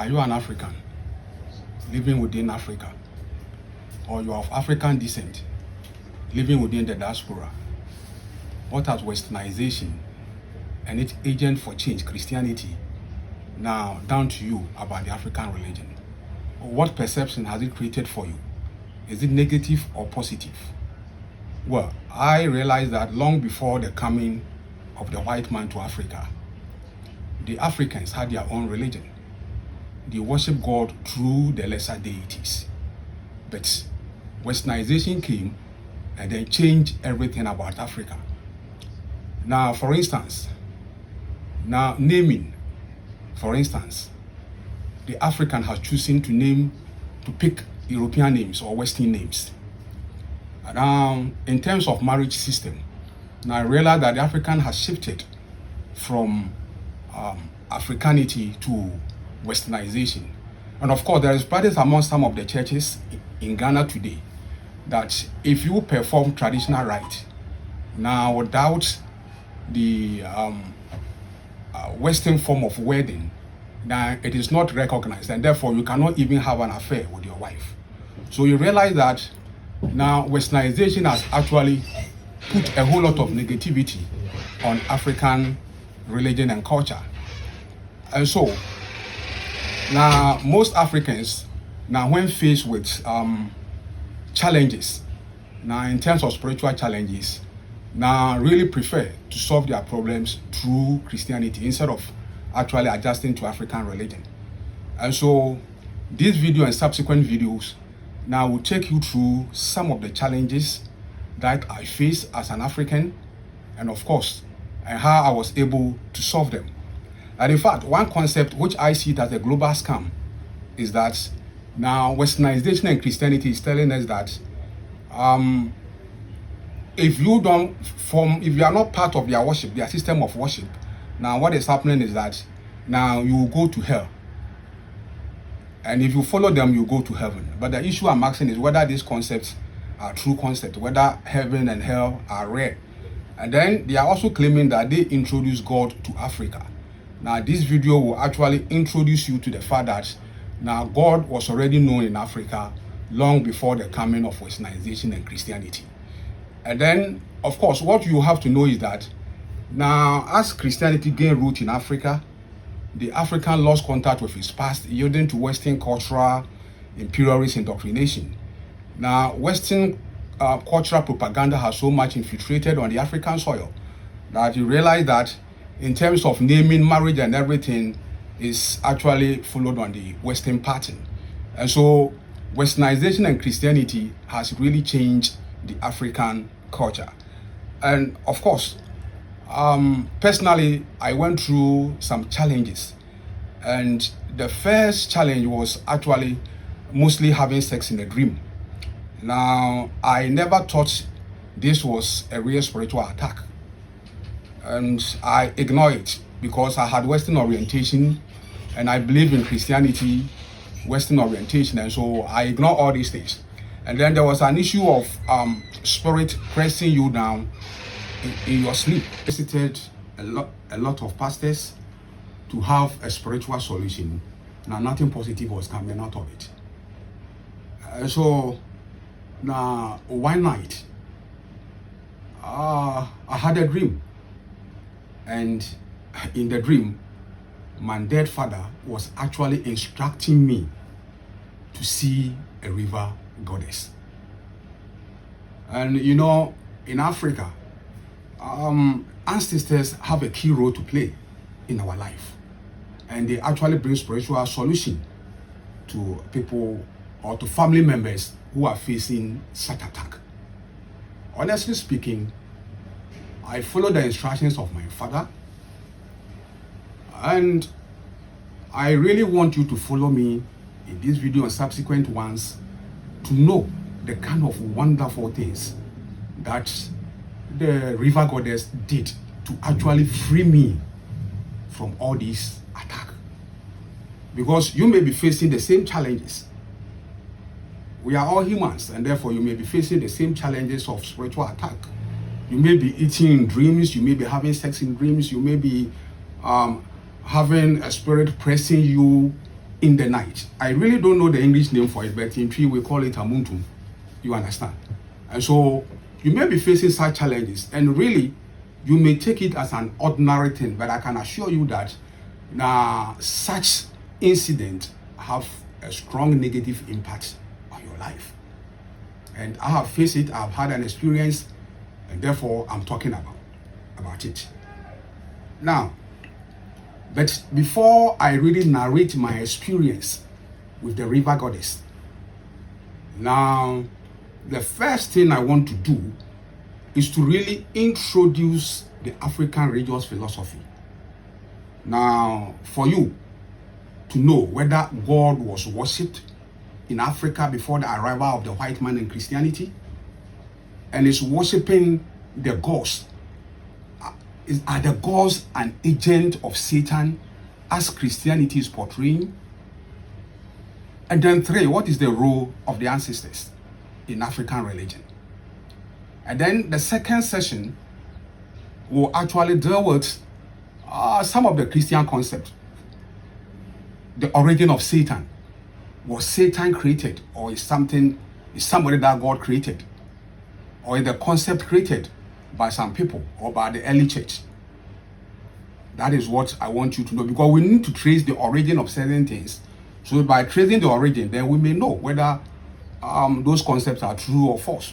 Are you an African living within Africa? Or you are of African descent living within the diaspora? What has westernization and its agent for change, Christianity, now done to you about the African religion? What perception has it created for you? Is it negative or positive? Well, I realized that long before the coming of the white man to Africa, the Africans had their own religion. They worship God through the lesser deities. But westernization came and then changed everything about Africa. Now, for instance, naming, for instance, the African has chosen to pick European names or Western names. Now, in terms of marriage system, now I realize that the African has shifted from Africanity to westernization. And of course, there is practice among some of the churches in Ghana today that if you perform traditional rite, now without the Western form of wedding, now it is not recognized, and therefore you cannot even have an affair with your wife. So you realize that now westernization has actually put a whole lot of negativity on African religion and culture. And so now most Africans, now when faced with challenges, now in terms of spiritual challenges, now really prefer to solve their problems through Christianity instead of actually adjusting to African religion. And so this video and subsequent videos now will take you through some of the challenges that I face as an African, and of course, and how I was able to solve them. And in fact, one concept which I see it as a global scam is that now westernization and Christianity is telling us that if you are not part of their worship, their system of worship, now what is happening is that now you will go to hell. And if you follow them, you go to heaven. But the issue I'm asking is whether these concepts are true concepts, whether heaven and hell are real. And then they are also claiming that they introduced God to Africa. Now this video will actually introduce you to the fact that now God was already known in Africa long before the coming of westernization and Christianity. And then, of course, what you have to know is that now as Christianity gained root in Africa, the African lost contact with his past, yielding to Western cultural imperialist indoctrination. Now, Western cultural propaganda has so much infiltrated on the African soil that you realize that in terms of naming, marriage, and everything is actually followed on the Western pattern. And so, westernization and Christianity has really changed the African culture. And of course, personally, I went through some challenges, and the first challenge was actually mostly having sex in a dream. Now, I never thought this was a real spiritual attack, and I ignored it because I had Western orientation and I believe in Christianity, Western orientation, and so I ignored all these things. And then there was an issue of spirit pressing you down in your sleep. I visited a lot of pastors to have a spiritual solution. Now nothing positive was coming out of it. So now one night I had a dream, and in the dream my dead father was actually instructing me to see a river goddess. And you know, in Africa, ancestors have a key role to play in our life, and they actually bring spiritual solution to people or to family members who are facing such attack. Honestly speaking, I followed the instructions of my father, and I really want you to follow me in this video and subsequent ones to know the kind of wonderful things that the river goddess did to actually free me from all these attacks. Because you may be facing the same challenges. We are all humans, and therefore you may be facing the same challenges of spiritual attack. You may be eating in dreams, you may be having sex in dreams, you may be having a spirit pressing you in the night. I really don't know the English name for it, but in Twi we call it amuntum. You understand? And so you may be facing such challenges, and really you may take it as an ordinary thing, but I can assure you that now such incidents have a strong negative impact on your life. And I have faced it, I've had an experience, and therefore I'm talking about it. Now, but before I really narrate my experience with the river goddess, now the first thing I want to do is to really introduce the African religious philosophy. Now, for you to know whether God was worshipped in Africa before the arrival of the white man in Christianity, and is worshipping the gods. Are the gods an agent of Satan as Christianity is portraying? And then 3, what is the role of the ancestors in African religion? And then the second session will actually deal with some of the Christian concepts. The origin of Satan. Was Satan created, or is somebody that God created? Or is the concept created by some people or by the early church? That is what I want you to know, because we need to trace the origin of certain things. So by tracing the origin, then we may know whether those concepts are true or false.